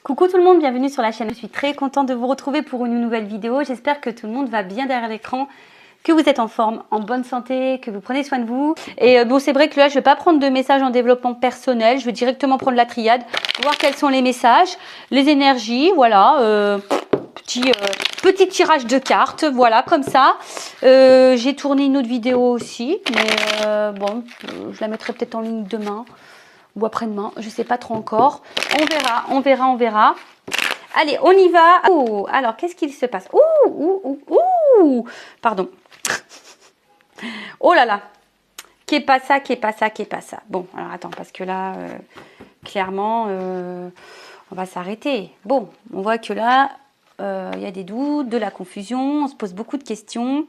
Coucou tout le monde, bienvenue sur la chaîne. Je suis très contente de vous retrouver pour une nouvelle vidéo. J'espère que tout le monde va bien derrière l'écran, que vous êtes en forme, en bonne santé, que vous prenez soin de vous. Et bon, c'est vrai que là, je ne vais pas prendre de messages en développement personnel. Je vais directement prendre la triade, voir quels sont les messages, les énergies, voilà. Petit tirage de cartes, voilà, comme ça. J'ai tourné une autre vidéo aussi, mais bon, je la mettrai peut-être en ligne demain ou après-demain, je ne sais pas trop encore. On verra. Allez, on y va. Oh, alors, qu'est-ce qu'il se passe? Ouh, pardon. Oh là là. Qu'est pas ça. Bon, alors attends, parce que là, clairement, on va s'arrêter. Bon, on voit que là, il y a des doutes, de la confusion, on se pose beaucoup de questions.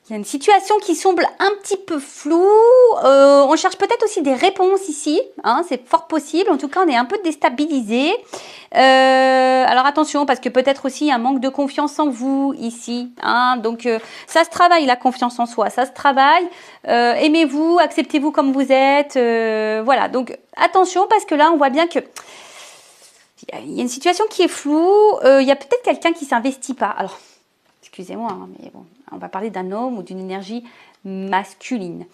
Il y a une situation qui semble un petit peu floue. On cherche peut-être aussi des réponses ici. Hein, c'est fort possible. En tout cas, on est un peu déstabilisé. Alors attention, parce que peut-être aussi un manque de confiance en vous ici. Hein, donc, ça se travaille, la confiance en soi. Ça se travaille. Aimez-vous, acceptez-vous comme vous êtes. Voilà. Donc, attention, parce que là, on voit bien que il y a une situation qui est floue. Il y a peut-être quelqu'un qui s'investit pas. Alors, excusez-moi, hein, mais bon, on va parler d'un homme ou d'une énergie masculine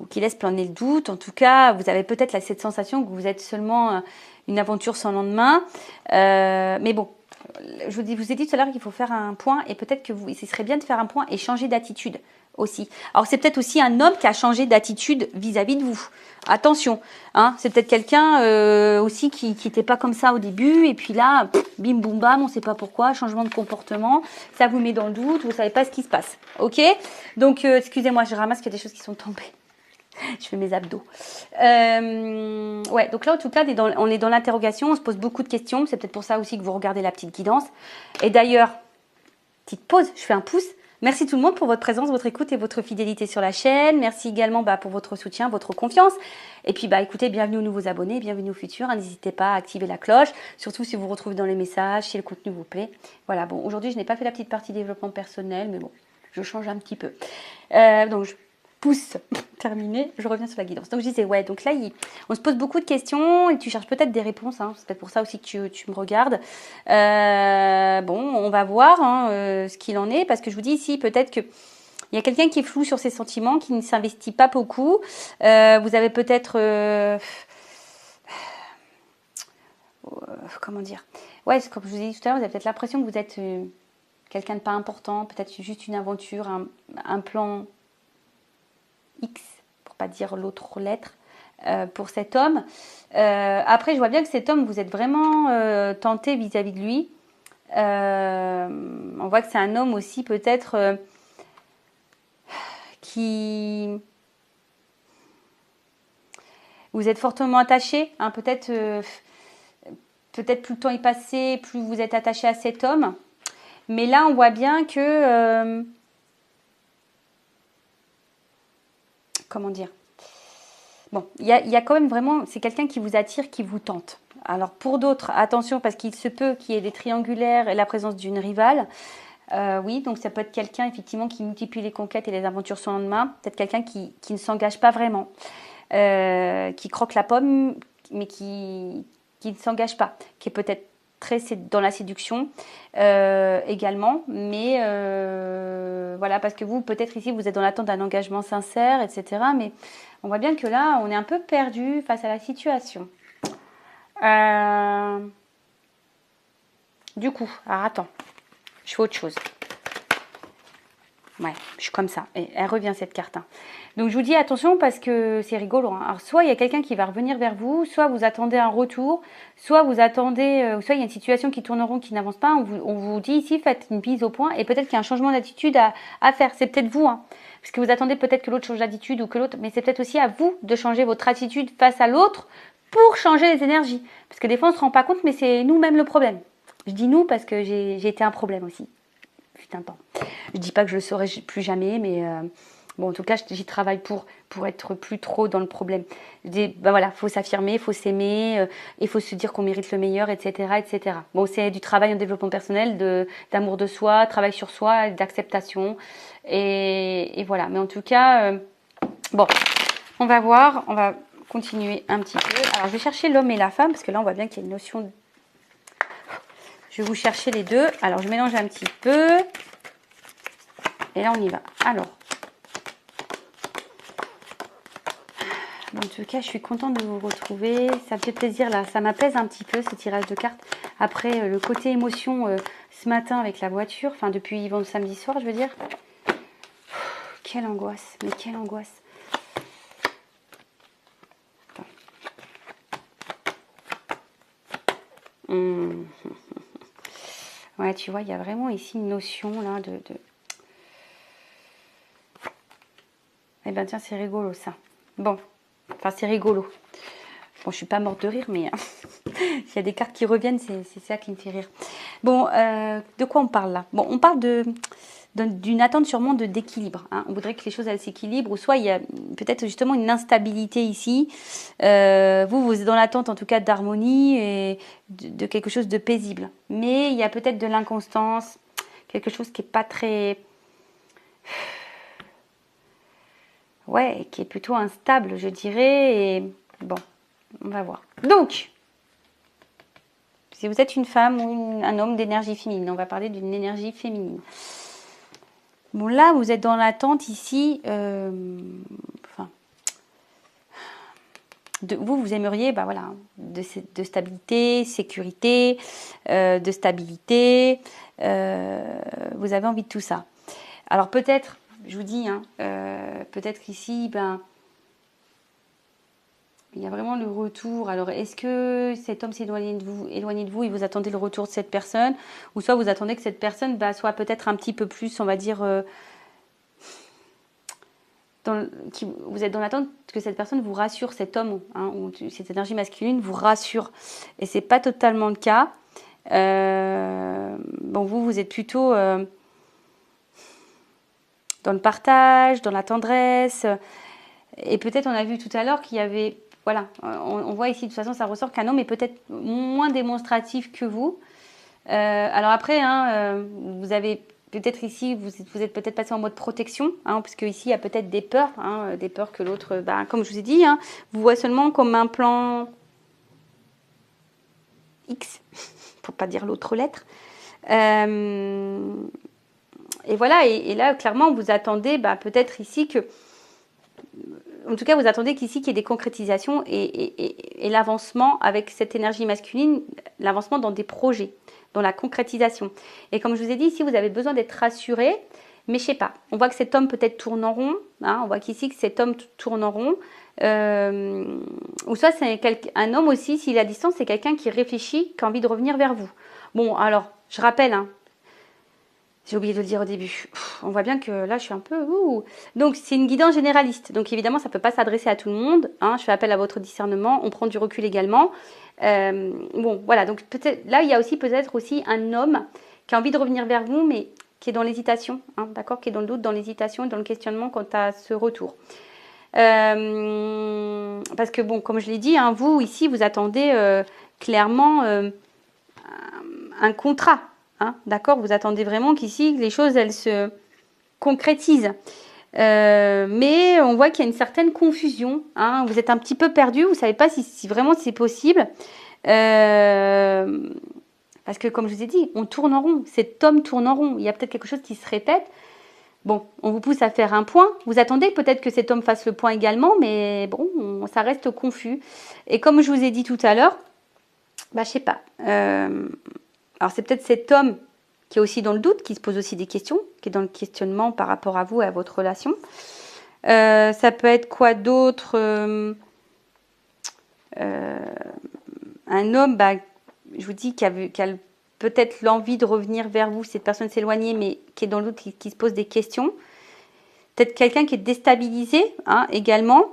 qui laisse planer le doute. En tout cas, vous avez peut-être cette sensation que vous êtes seulement une aventure sans lendemain. Mais bon, je vous ai dit tout à l'heure qu'il faut faire un point et peut-être que ce serait bien de faire un point et changer d'attitude aussi. Alors, c'est peut-être aussi un homme qui a changé d'attitude vis-à-vis de vous. Attention, hein, c'est peut-être quelqu'un aussi qui n'était pas comme ça au début et puis là, bim boum bam, on ne sait pas pourquoi, changement de comportement, ça vous met dans le doute, vous ne savez pas ce qui se passe, ok? Donc, excusez-moi, je ramasse qu'il y a des choses qui sont tombées. Je fais mes abdos. Ouais, donc là, en tout cas, on est dans l'interrogation, on se pose beaucoup de questions, c'est peut-être pour ça aussi que vous regardez la petite guidance. Et d'ailleurs, petite pause, je fais un pouce. Merci tout le monde pour votre présence, votre écoute et votre fidélité sur la chaîne. Merci également pour votre soutien, votre confiance. Et puis écoutez, bienvenue aux nouveaux abonnés, bienvenue aux futurs. N'hésitez pas à activer la cloche, surtout si vous vous retrouvez dans les messages, si le contenu vous plaît. Voilà, bon, aujourd'hui je n'ai pas fait la petite partie développement personnel, mais bon, je change un petit peu. Donc je pousse, terminé, je reviens sur la guidance. Donc je disais, ouais, donc là, on se pose beaucoup de questions et tu cherches peut-être des réponses. Hein, c'est peut-être pour ça aussi que tu me regardes. Bon, on va voir hein, ce qu'il en est, parce que je vous dis ici, peut-être que il y a quelqu'un qui est flou sur ses sentiments, qui ne s'investit pas beaucoup. Vous avez peut-être... comment dire? Ouais, comme je vous ai dit tout à l'heure, vous avez peut-être l'impression que vous êtes quelqu'un de pas important, peut-être juste une aventure, un plan X, pour pas dire l'autre lettre, pour cet homme. Après, je vois bien que cet homme, vous êtes vraiment tenté vis-à-vis de lui. On voit que c'est un homme aussi peut-être qui... Vous êtes fortement attaché, hein, peut-être plus le temps est passé, plus vous êtes attaché à cet homme. Mais là, on voit bien que... comment dire? Bon, il y a quand même vraiment... C'est quelqu'un qui vous attire, qui vous tente. Alors, pour d'autres, attention, parce qu'il se peut qu'il y ait des triangulaires et la présence d'une rivale. Oui, donc ça peut être quelqu'un, effectivement, qui multiplie les conquêtes et les aventures sans lendemain. Peut-être quelqu'un qui ne s'engage pas vraiment. Qui croque la pomme, mais qui ne s'engage pas. Qui est peut-être très dans la séduction également, mais voilà, parce que vous, peut-être ici, vous êtes dans l'attente d'un engagement sincère, etc. Mais on voit bien que là, on est un peu perdu face à la situation. Du coup, alors attends, je fais autre chose. Ouais, je suis comme ça. Et elle revient cette carte. Hein. Donc je vous dis attention parce que c'est rigolo. Hein. Alors soit il y a quelqu'un qui va revenir vers vous, soit vous attendez un retour, soit vous attendez, soit il y a une situation qui tourne en rond, qui n'avance pas. On vous dit ici, faites une mise au point et peut-être qu'il y a un changement d'attitude à faire. C'est peut-être vous, hein, parce que vous attendez peut-être que l'autre change d'attitude ou que l'autre, mais c'est peut-être aussi à vous de changer votre attitude face à l'autre pour changer les énergies. Parce que des fois on ne se rend pas compte, mais c'est nous-mêmes le problème. Je dis nous parce que j'ai été un problème aussi. Un temps. Je dis pas que je le saurai plus jamais, mais bon, en tout cas, j'y travaille pour être plus trop dans le problème. Je dis, voilà, faut s'affirmer, faut s'aimer, il faut se dire qu'on mérite le meilleur, etc., etc. Bon, c'est du travail en développement personnel, d'amour de soi, travail sur soi, d'acceptation, et voilà. Mais en tout cas, bon, on va voir, continuer un petit peu. Alors, je vais chercher l'homme et la femme, parce que là, on voit bien qu'il y a une notion de... Je vais vous chercher les deux. Alors, je mélange un petit peu. Et là, on y va. Alors, en tout cas, je suis contente de vous retrouver. Ça me fait plaisir, là. Ça m'apaise un petit peu, ce tirage de cartes. Après, le côté émotion ce matin avec la voiture. Enfin, depuis samedi soir, je veux dire. Quelle angoisse. Mais quelle angoisse. Ouais, tu vois, il y a vraiment ici une notion, là, de... Eh ben, tiens, c'est rigolo, ça. Bon. Enfin, c'est rigolo. Bon, je suis pas morte de rire, mais il y a des cartes qui reviennent, c'est ça qui me fait rire. Bon, de quoi on parle là? Bon, on parle d'une attente sûrement d'équilibre. Hein. On voudrait que les choses elles s'équilibrent, ou soit il y a peut-être justement une instabilité ici. Vous êtes dans l'attente en tout cas d'harmonie et de quelque chose de paisible. Mais il y a peut-être de l'inconstance, quelque chose qui n'est pas très... Ouais, qui est plutôt instable, je dirais. Et bon, on va voir. Donc, si vous êtes une femme ou un homme d'énergie féminine, on va parler d'une énergie féminine. Bon, là, vous êtes dans l'attente ici. Vous aimeriez, bah voilà, de stabilité, sécurité, de stabilité. Vous avez envie de tout ça. Alors peut-être, je vous dis, hein, peut-être qu'ici, ben, il y a vraiment le retour. Alors, est-ce que cet homme s'est éloigné de vous et vous attendez le retour de cette personne, ou soit vous attendez que cette personne soit peut-être un petit peu plus, on va dire, vous êtes dans l'attente que cette personne vous rassure, cet homme, hein, ou cette énergie masculine vous rassure. Et c'est pas totalement le cas. Bon, vous êtes plutôt dans le partage, dans la tendresse. Et peut-être on a vu tout à l'heure qu'il y avait... Voilà, on voit ici, de toute façon, ça ressort qu'un homme est peut-être moins démonstratif que vous. Alors après, hein, vous avez peut-être ici, vous êtes peut-être passé en mode protection, hein, parce qu'ici, il y a peut-être des peurs que l'autre, comme je vous ai dit, hein, vous voit seulement comme un plan X, pour pas dire l'autre lettre. Et voilà, et là, clairement, vous attendez peut-être ici que... En tout cas, vous attendez qu'ici, qu'il y ait des concrétisations et l'avancement avec cette énergie masculine, l'avancement dans des projets, dans la concrétisation. Et comme je vous ai dit, ici, vous avez besoin d'être rassuré, mais je sais pas. On voit que cet homme peut-être tourne en rond. Hein, on voit qu'ici, que cet homme tourne en rond. Ou soit, c'est un homme aussi, s'il est à distance, c'est quelqu'un qui réfléchit, qui a envie de revenir vers vous. Bon, alors, je rappelle, hein, j'ai oublié de le dire au début. On voit bien que là, je suis un peu... Donc, c'est une guidance généraliste. Donc, évidemment, ça ne peut pas s'adresser à tout le monde. Hein. Je fais appel à votre discernement. On prend du recul également. Bon, voilà. Donc, peut-être là, il y a aussi peut-être aussi un homme qui a envie de revenir vers vous, mais qui est dans l'hésitation. Hein, d'accord? Qui est dans le doute, dans l'hésitation et dans le questionnement quant à ce retour. Parce que, bon, comme je l'ai dit, hein, vous, ici, vous attendez clairement un contrat. Hein, d'accord, vous attendez vraiment qu'ici, les choses, elles se concrétisent. Mais on voit qu'il y a une certaine confusion. Hein, vous êtes un petit peu perdu, vous ne savez pas si vraiment c'est possible. Parce que, comme je vous ai dit, on tourne en rond. Cet homme tourne en rond. Il y a peut-être quelque chose qui se répète. Bon, on vous pousse à faire un point. Vous attendez peut-être que cet homme fasse le point également, mais bon, ça reste confus. Et comme je vous ai dit tout à l'heure, je sais pas. Alors, c'est peut-être cet homme qui est aussi dans le doute, qui se pose aussi des questions, qui est dans le questionnement par rapport à vous et à votre relation. Ça peut être quoi d'autre? Un homme, je vous dis, qui a peut-être l'envie de revenir vers vous, cette personne s'éloigner, mais qui est dans le doute, qui se pose des questions. Peut-être quelqu'un qui est déstabilisé, hein, également.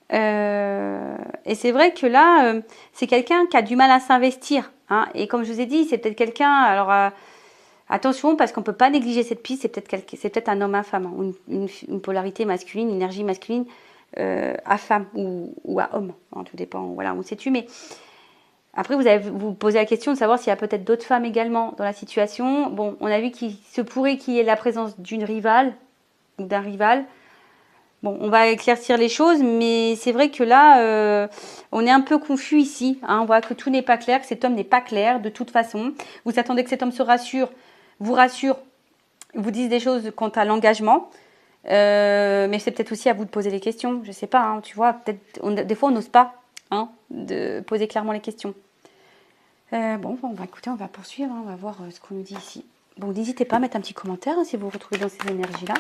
Et c'est vrai que là, c'est quelqu'un qui a du mal à s'investir. Hein, et comme je vous ai dit, c'est peut-être quelqu'un... Alors, attention, parce qu'on ne peut pas négliger cette piste. C'est peut-être un homme à femme, hein, une polarité masculine, une énergie masculine à femme ou à homme. Hein, tout dépend, voilà, on sait tu. Mais après, vous posez la question de savoir s'il y a peut-être d'autres femmes également dans la situation. Bon, on a vu qu'il se pourrait qu'il y ait la présence d'une rivale ou d'un rival. Bon, on va éclaircir les choses, mais c'est vrai que là, on est un peu confus ici. Hein, on voit que tout n'est pas clair, que cet homme n'est pas clair de toute façon. Vous attendez que cet homme se rassure, vous rassure, vous dise des choses quant à l'engagement. Mais c'est peut-être aussi à vous de poser les questions. Je sais pas, hein, tu vois, peut-être des fois on n'ose pas hein, de poser clairement les questions. Bon, on va écouter, on va poursuivre, hein, on va voir ce qu'on nous dit ici. Bon, n'hésitez pas à mettre un petit commentaire hein, si vous vous retrouvez dans ces énergies-là.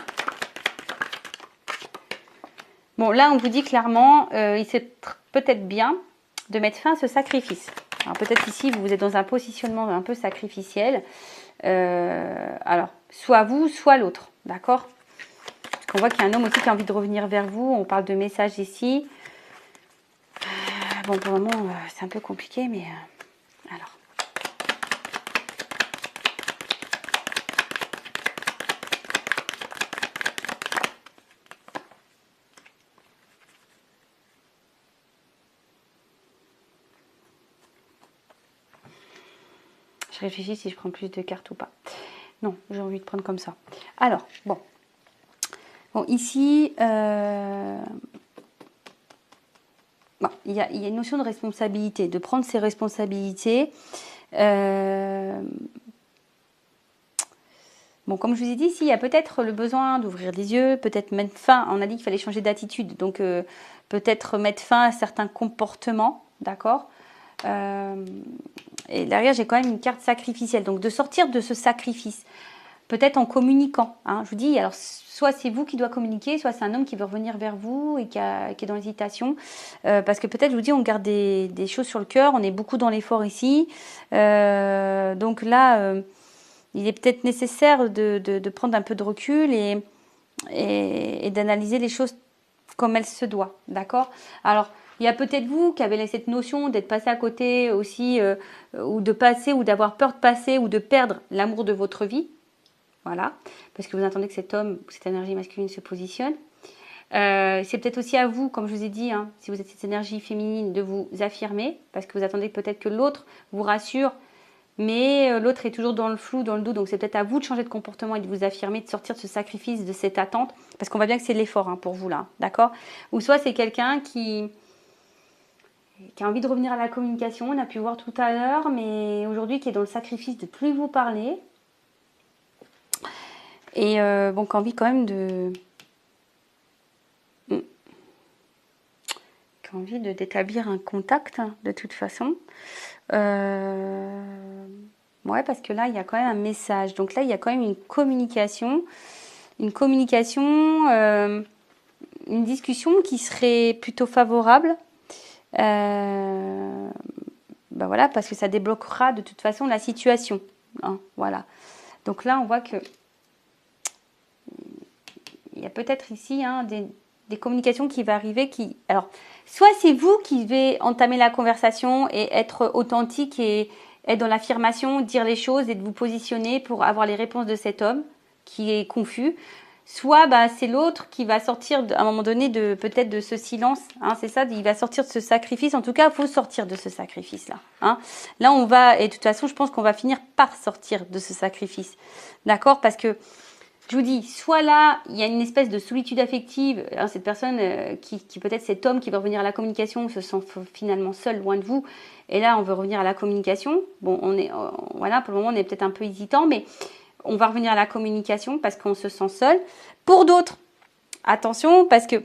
Bon, là, on vous dit clairement, il serait peut-être bien de mettre fin à ce sacrifice. Alors, peut-être ici, vous êtes dans un positionnement un peu sacrificiel. Alors, soit vous, soit l'autre, d'accord? Parce qu'on voit qu'il y a un homme aussi qui a envie de revenir vers vous. On parle de messages ici. Bon, pour le moment, c'est un peu compliqué, mais... alors... Je réfléchis si je prends plus de cartes ou pas. Non, j'ai envie de prendre comme ça. Alors, bon. Bon, ici, bon, il y a une notion de responsabilité, de prendre ses responsabilités. Bon, comme je vous ai dit, ici, il y a peut-être le besoin d'ouvrir les yeux, peut-être mettre fin. On a dit qu'il fallait changer d'attitude, donc peut-être mettre fin à certains comportements, d'accord? Et derrière, j'ai quand même une carte sacrificielle. Donc, de sortir de ce sacrifice, peut-être en communiquant. Hein, je vous dis, alors, soit c'est vous qui doit communiquer, soit c'est un homme qui veut revenir vers vous et qui est dans l'hésitation. Parce que peut-être, je vous dis, on garde des choses sur le cœur. On est beaucoup dans l'effort ici. Donc là, il est peut-être nécessaire de prendre un peu de recul et d'analyser les choses comme elles se doivent. D'accord? Alors, il y a peut-être vous qui avez cette notion d'être passé à côté aussi, ou de passer, ou d'avoir peur de passer, ou de perdre l'amour de votre vie. Voilà. Parce que vous attendez que cet homme, cette énergie masculine se positionne. C'est peut-être aussi à vous, comme je vous ai dit, hein, si vous êtes cette énergie féminine, de vous affirmer. Parce que vous attendez peut-être que l'autre vous rassure, mais l'autre est toujours dans le flou, dans le doute. Donc c'est peut-être à vous de changer de comportement et de vous affirmer, de sortir de ce sacrifice, de cette attente. Parce qu'on voit bien que c'est l'effort hein, pour vous là. D'accord? Ou soit c'est quelqu'un qui a envie de revenir à la communication, on a pu voir tout à l'heure, mais aujourd'hui qui est dans le sacrifice de plus vous parler. Et bon, qui a envie quand même d'établir un contact, hein, de toute façon. Ouais, parce que là, il y a quand même un message. Donc là, il y a quand même une communication, une discussion qui serait plutôt favorable. Ben voilà, parce que ça débloquera de toute façon la situation. Hein, voilà. Donc là, on voit que il y a peut-être ici hein, des communications qui vont arriver qui... Alors, soit c'est vous qui devez entamer la conversation et être authentique et être dans l'affirmation, dire les choses et de vous positionner pour avoir les réponses de cet homme qui est confus. Soit bah, c'est l'autre qui va sortir à un moment donné peut-être de ce silence. Hein, c'est ça, il va sortir de ce sacrifice. En tout cas, il faut sortir de ce sacrifice-là. Hein. Là, on va, et de toute façon, je pense qu'on va finir par sortir de ce sacrifice. D'accord? Parce que je vous dis, soit là, il y a une espèce de solitude affective, hein, cette personne qui peut-être cet homme qui veut revenir à la communication se sent finalement seul, loin de vous. Et là, on veut revenir à la communication. Bon, voilà, pour le moment, on est peut-être un peu hésitant, mais on va revenir à la communication parce qu'on se sent seul. Pour d'autres, attention, parce que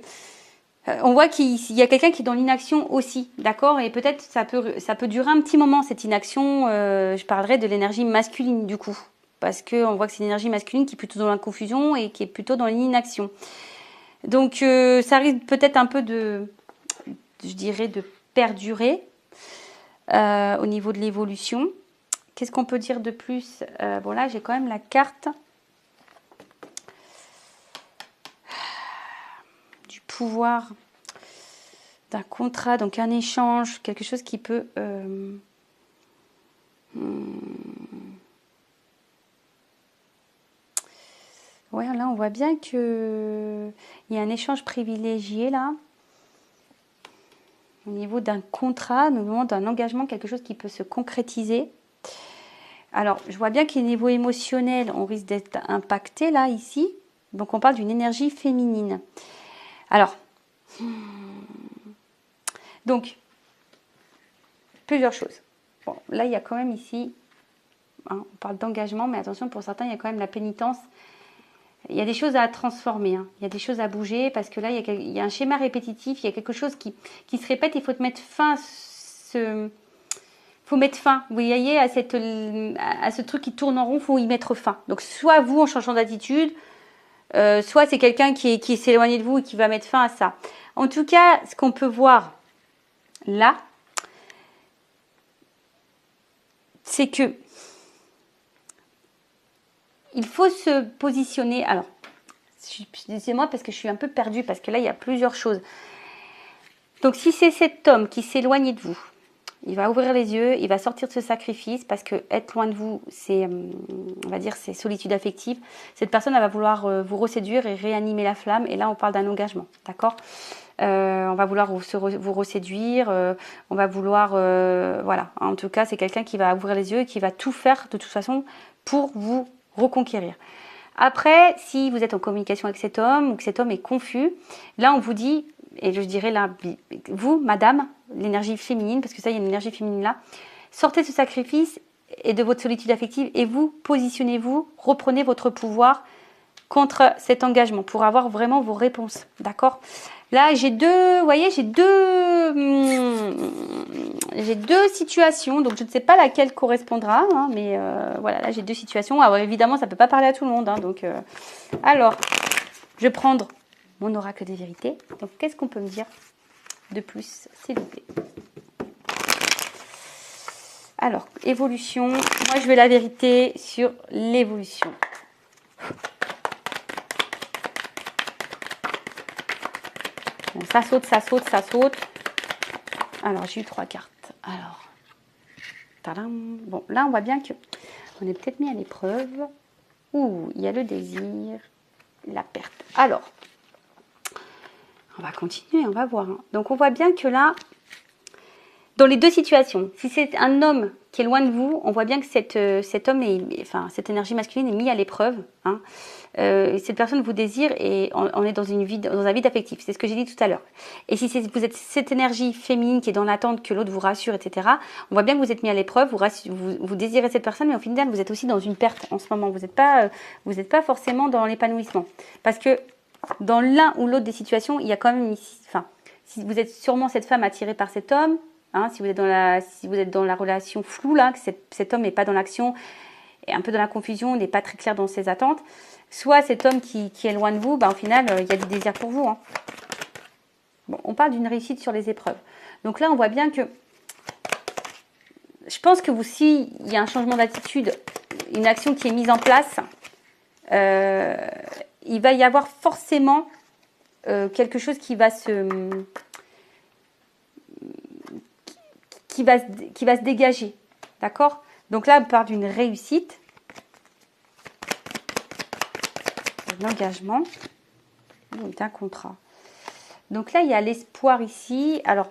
on voit qu'il y a quelqu'un qui est dans l'inaction aussi, d'accord? Et peut-être ça peut durer un petit moment, cette inaction. Je parlerai de l'énergie masculine, du coup. Parce qu'on voit que c'est l'énergie masculine qui est plutôt dans la confusion et qui est plutôt dans l'inaction. Donc, ça risque peut-être un peu je dirais, de perdurer au niveau de l'évolution. Qu'est-ce qu'on peut dire de plus? Bon, là, j'ai quand même la carte du pouvoir d'un contrat, donc un échange, quelque chose qui peut... Ouais, là, on voit bien qu'il y a un échange privilégié, là. Au niveau d'un contrat, notamment d'un engagement, quelque chose qui peut se concrétiser. Alors, je vois bien qu'au niveau émotionnel, on risque d'être impacté, là, ici. Donc, on parle d'une énergie féminine. Alors, donc, plusieurs choses. Bon, là, il y a quand même ici, hein, on parle d'engagement, mais attention, pour certains, il y a quand même la pénitence. Il y a des choses à transformer, hein. Il y a des choses à bouger, parce que là, il y a un schéma répétitif, il y a quelque chose qui se répète, il faut te mettre fin faut mettre fin, vous voyez, à ce truc qui tourne en rond, il faut y mettre fin. Donc, soit vous, en changeant d'attitude, soit c'est quelqu'un qui s'est éloigné de vous et qui va mettre fin à ça. En tout cas, ce qu'on peut voir là, c'est que il faut se positionner. Alors, c'est moi parce que je suis un peu perdue, parce que là, il y a plusieurs choses. Donc, si c'est cet homme qui s'est éloigné de vous, il va ouvrir les yeux, il va sortir de ce sacrifice, parce que être loin de vous, c'est, on va dire, c'est solitude affective. Cette personne, elle va vouloir vous reséduire et réanimer la flamme. Et là, on parle d'un engagement, d'accord ? On va vouloir vous reséduire, on va vouloir, voilà. En tout cas, c'est quelqu'un qui va ouvrir les yeux et qui va tout faire, de toute façon, pour vous reconquérir. Après, si vous êtes en communication avec cet homme, ou que cet homme est confus, là, on vous dit, et je dirais là, vous, madame, l'énergie féminine, parce que ça, il y a une énergie féminine là, sortez de ce sacrifice et de votre solitude affective et vous, positionnez-vous, reprenez votre pouvoir contre cet engagement pour avoir vraiment vos réponses, d'accord ? Là, j'ai deux situations, donc je ne sais pas laquelle correspondra, hein, mais voilà, là j'ai deux situations. Alors évidemment, ça ne peut pas parler à tout le monde, hein, donc alors, je vais prendre mon oracle des vérités. Donc, qu'est-ce qu'on peut me dire de plus, s'il vous plaît? Alors, évolution. Moi, je veux la vérité sur l'évolution. Bon, ça saute, ça saute, ça saute. Alors, j'ai eu 3 cartes. Alors, tadam. Bon, là, on voit bien que on est peut-être mis à l'épreuve. Ouh, il y a le désir, la perte. Alors, on va continuer, on va voir. Hein. Donc, on voit bien que là, dans les deux situations, si c'est un homme qui est loin de vous, on voit bien que cet homme, cette énergie masculine est mise à l'épreuve. Hein. Cette personne vous désire et on est dans un vide affectif. C'est ce que j'ai dit tout à l'heure. Et si vous êtes cette énergie féminine qui est dans l'attente que l'autre vous rassure, etc., on voit bien que vous êtes mis à l'épreuve, vous désirez cette personne, mais au final, vous êtes aussi dans une perte en ce moment. Vous n'êtes pas forcément dans l'épanouissement. Parce que dans l'un ou l'autre des situations, il y a quand même si vous êtes sûrement cette femme attirée par cet homme, hein, si vous êtes dans la relation floue, là, que cet homme n'est pas dans l'action, est un peu dans la confusion, n'est pas très clair dans ses attentes, soit cet homme qui est loin de vous, au final, il y a du désir pour vous. Hein. Bon, on parle d'une réussite sur les épreuves. Donc là, on voit bien que, je pense que s'il y a un changement d'attitude, une action qui est mise en place, il va y avoir forcément quelque chose qui va se dégager. D'accord ? Donc là, on parle d'une réussite, d'un engagement, d'un contrat. Donc là, il y a l'espoir ici. Alors,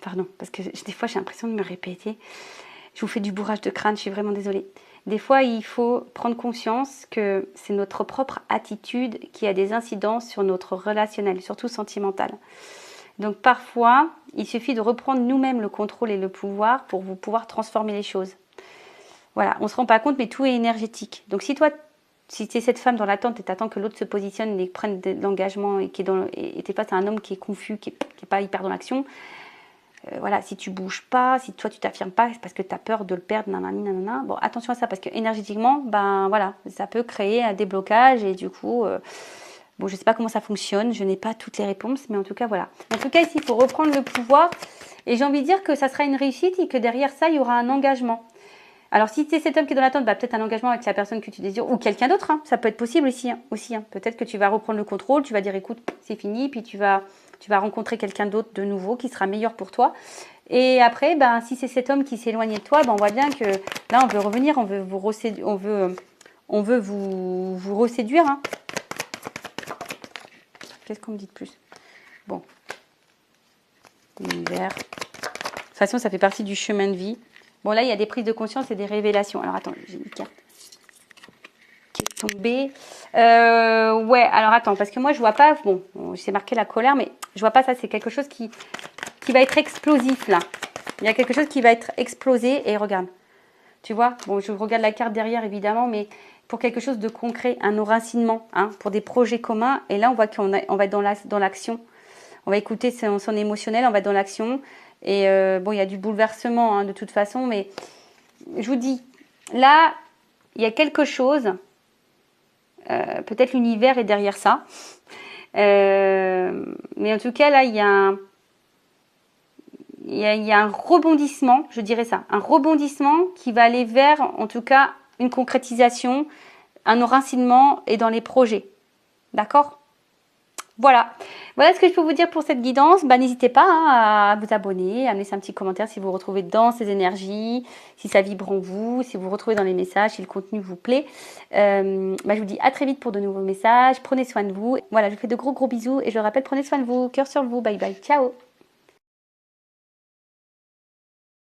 pardon, parce que des fois, j'ai l'impression de me répéter. Je vous fais du bourrage de crâne, je suis vraiment désolée. Des fois, il faut prendre conscience que c'est notre propre attitude qui a des incidences sur notre relationnel, surtout sentimental. Donc parfois, il suffit de reprendre nous-mêmes le contrôle et le pouvoir pour pouvoir transformer les choses. Voilà, on ne se rend pas compte, mais tout est énergétique. Donc si tu es cette femme dans l'attente et tu attends que l'autre se positionne et prenne de l'engagement et tu es face à un homme qui est confus, qui n'est pas hyper dans l'action, voilà, si tu bouges pas, si toi tu t'affirmes pas, c'est parce que tu as peur de le perdre, nanana. Bon, attention à ça, parce que énergétiquement, voilà, ça peut créer un déblocage et du coup... Bon, je ne sais pas comment ça fonctionne, je n'ai pas toutes les réponses, mais en tout cas, voilà. En tout cas, ici, il faut reprendre le pouvoir. Et j'ai envie de dire que ça sera une réussite et que derrière ça, il y aura un engagement. Alors, si c'est cet homme qui est dans l'attente, peut-être un engagement avec la personne que tu désires, ou quelqu'un d'autre, hein. Ça peut être possible ici, aussi. Hein. Peut-être que tu vas reprendre le contrôle, tu vas dire, écoute, c'est fini, puis tu vas rencontrer quelqu'un d'autre de nouveau qui sera meilleur pour toi. Et après, si c'est cet homme qui s'est éloigné de toi, on voit bien que là, on veut revenir, on veut vous reséduire, hein. Qu'est-ce qu'on me dit de plus? Bon. L'univers. De toute façon, ça fait partie du chemin de vie. Bon, là, il y a des prises de conscience et des révélations. Alors, attends, j'ai une carte. Donc B. Ouais, alors attends, parce que moi je vois pas, bon, c'est marqué la colère, mais je vois pas ça, c'est quelque chose qui va être explosif là. Il y a quelque chose qui va être explosé et regarde. Tu vois, bon, je regarde la carte derrière évidemment, mais pour quelque chose de concret, un enracinement, hein, pour des projets communs. Et là, on voit qu'on va être dans l'action. On va écouter son émotionnel, on va être dans l'action. Et bon, il y a du bouleversement hein, de toute façon, mais je vous dis, là, il y a quelque chose. Peut-être l'univers est derrière ça. Mais en tout cas, là, il y a un rebondissement, je dirais ça, un rebondissement qui va aller vers, en tout cas, une concrétisation, un enracinement et dans les projets. D'accord ? Voilà. Voilà ce que je peux vous dire pour cette guidance. Bah, n'hésitez pas hein, à vous abonner, à me laisser un petit commentaire si vous vous retrouvez dans ces énergies, si ça vibre en vous, si vous vous retrouvez dans les messages, si le contenu vous plaît. Bah, je vous dis à très vite pour de nouveaux messages. Prenez soin de vous. Voilà, je vous fais de gros bisous et je rappelle, prenez soin de vous. Cœur sur vous. Bye bye. Ciao.